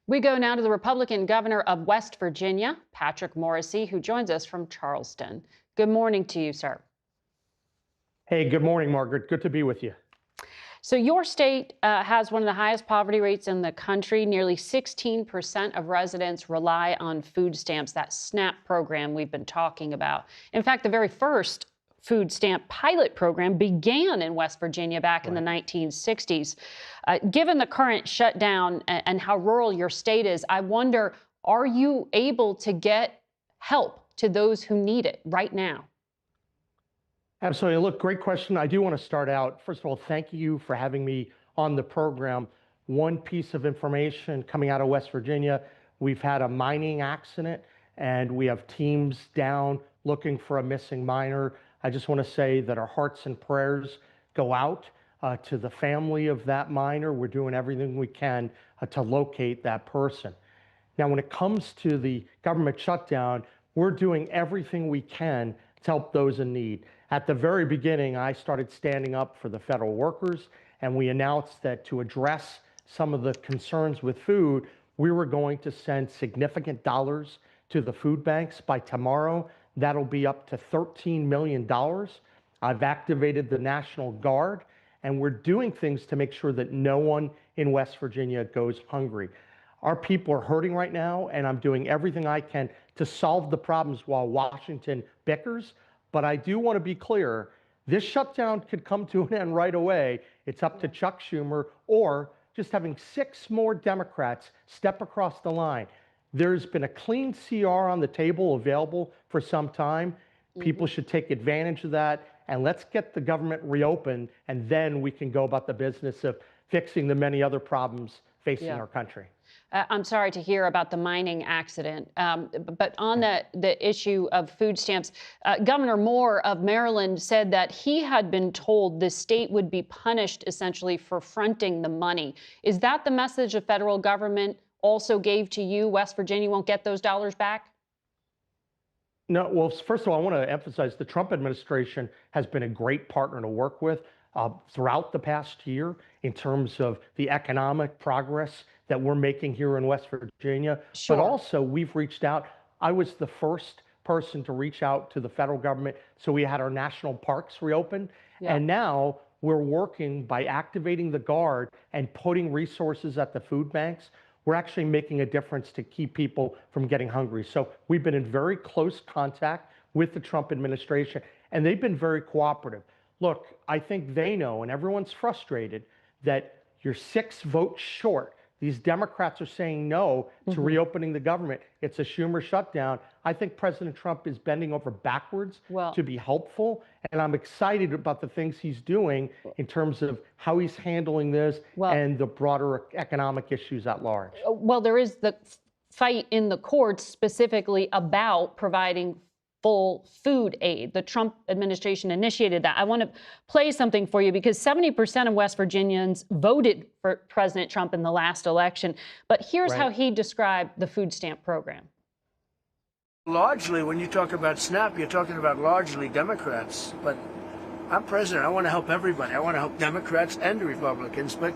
We go now to the Republican governor of West Virginia, Patrick Morrisey, who joins us from Charleston. Good morning to you, sir. Hey, good morning, Margaret. Good to be with you. So your state has one of the highest poverty rates in the country. Nearly 16% of residents rely on food stamps, that SNAP program we've been talking about. In fact, the very first food stamp pilot program began in West Virginia back in the 1960s. Given the current shutdown and how rural your state is, I wonder, are you able to get help to those who need it right now? Absolutely. Look, great question. I do want to start out. First of all, thank you for having me on the program. One piece of information coming out of West Virginia, we've had a mining accident and we have teams down looking for a missing miner. I just want to say that our hearts and prayers go out to the family of that miner. We're doing everything we can to locate that person. Now, when it comes to the government shutdown, we're doing everything we can to help those in need. At the very beginning, I started standing up for the federal workers, and we announced that to address some of the concerns with food, we were going to send significant dollars to the food banks. By tomorrow, that'll be up to $13 million. I've activated the National Guard, and we're doing things to make sure that no one in West Virginia goes hungry. Our people are hurting right now, and I'm doing everything I can to solve the problems while Washington bickers. But I do want to be clear, this shutdown could come to an end right away. It's up to Chuck Schumer or just having 6 more Democrats step across the line. There's been a clean CR on the table available for some time. People should take advantage of that, and let's get the government reopened, and then we can go about the business of fixing the many other problems facing our country. I'm sorry to hear about the mining accident, but on the issue of food stamps, Governor Moore of Maryland said that he had been told the state would be punished essentially for fronting the money. Is that the message the federal government also gave to you? West Virginia won't get those dollars back? No, well, first of all, I want to emphasize the Trump administration has been a great partner to work with throughout the past year in terms of the economic progress that we're making here in West Virginia. Sure. But also, we've reached out. I was the first person to reach out to the federal government. So we had our national parks reopened. And now we're working by activating the Guard and putting resources at the food banks. We're actually making a difference to keep people from getting hungry. So we've been in very close contact with the Trump administration, and they've been very cooperative. Look, I think they know, and everyone's frustrated, that you're 6 votes short. These Democrats are saying no to reopening the government. It's a Schumer shutdown. I think President Trump is bending over backwards to be helpful, and I'm excited about the things he's doing in terms of how he's handling this and the broader economic issues at large. Well, there is the fight in the courts specifically about providing full food aid. The Trump administration initiated that. I want to play something for you because 70% of West Virginians voted for President Trump in the last election. But here's how he described the food stamp program. Largely, when you talk about SNAP, you're talking about largely Democrats. But I'm president. I want to help everybody. I want to help Democrats and Republicans. But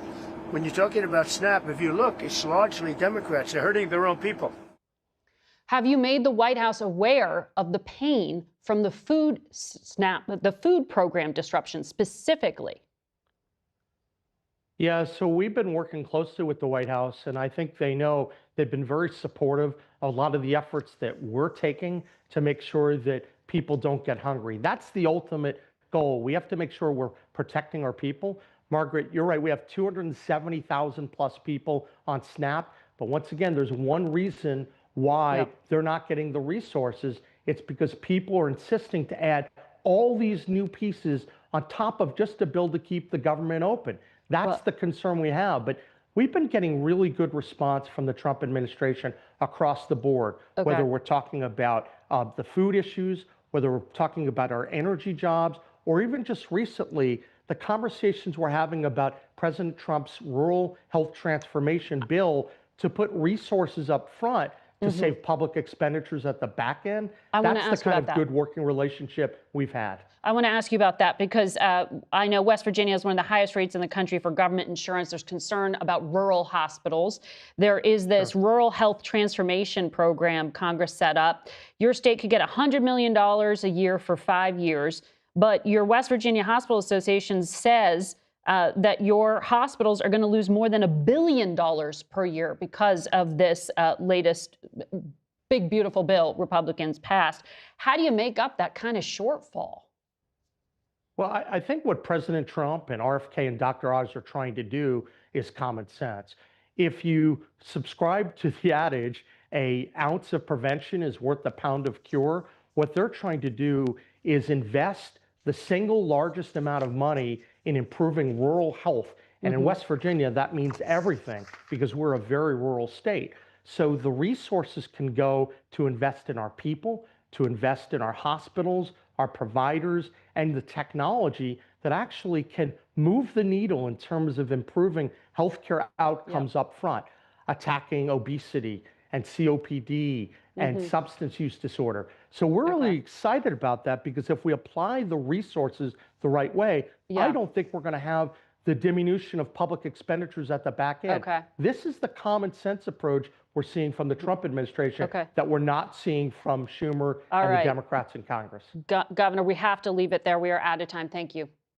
when you're talking about SNAP, if you look, it's largely Democrats. They're hurting their own people. Have you made the White House aware of the pain from the food SNAP, the food program disruption specifically? Yeah, so we've been working closely with the White House, and I think they know. They've been very supportive of a lot of the efforts that we're taking to make sure that people don't get hungry. That's the ultimate goal. We have to make sure we're protecting our people. Margaret, you're right. We have 270,000 plus people on SNAP. But once again, there's one reason why they're not getting the resources. It's because people are insisting to add all these new pieces on top of just a bill to keep the government open. That's the concern we have. But we've been getting really good response from the Trump administration across the board, whether we're talking about the food issues, whether we're talking about our energy jobs, or even just recently, the conversations we're having about President Trump's rural health transformation bill to put resources up front to save public expenditures at the back end. I wanna That's ask the you kind about of that. good working relationship we've had. I want to ask you about that because I know West Virginia has one of the highest rates in the country for government insurance. There's concern about rural hospitals. There is this rural health transformation program Congress set up. Your state could get $100 million a year for 5 years, but your West Virginia Hospital Association says that your hospitals are going to lose more than $1 billion per year because of this latest big, beautiful bill Republicans passed. How do you make up that kind of shortfall? Well, I think what President Trump and RFK and Dr. Oz are trying to do is common sense. If you subscribe to the adage, an ounce of prevention is worth a pound of cure, what they're trying to do is invest the single largest amount of money in improving rural health. And in West Virginia, that means everything because we're a very rural state. So the resources can go to invest in our people, to invest in our hospitals, our providers, and the technology that actually can move the needle in terms of improving healthcare outcomes up front, attacking obesity and COPD and substance use disorder. So we're really excited about that because if we apply the resources the right way, I don't think we're going to have the diminution of public expenditures at the back end. This is the common sense approach we're seeing from the Trump administration that we're not seeing from Schumer and the Democrats in Congress. Governor, we have to leave it there. We are out of time. Thank you.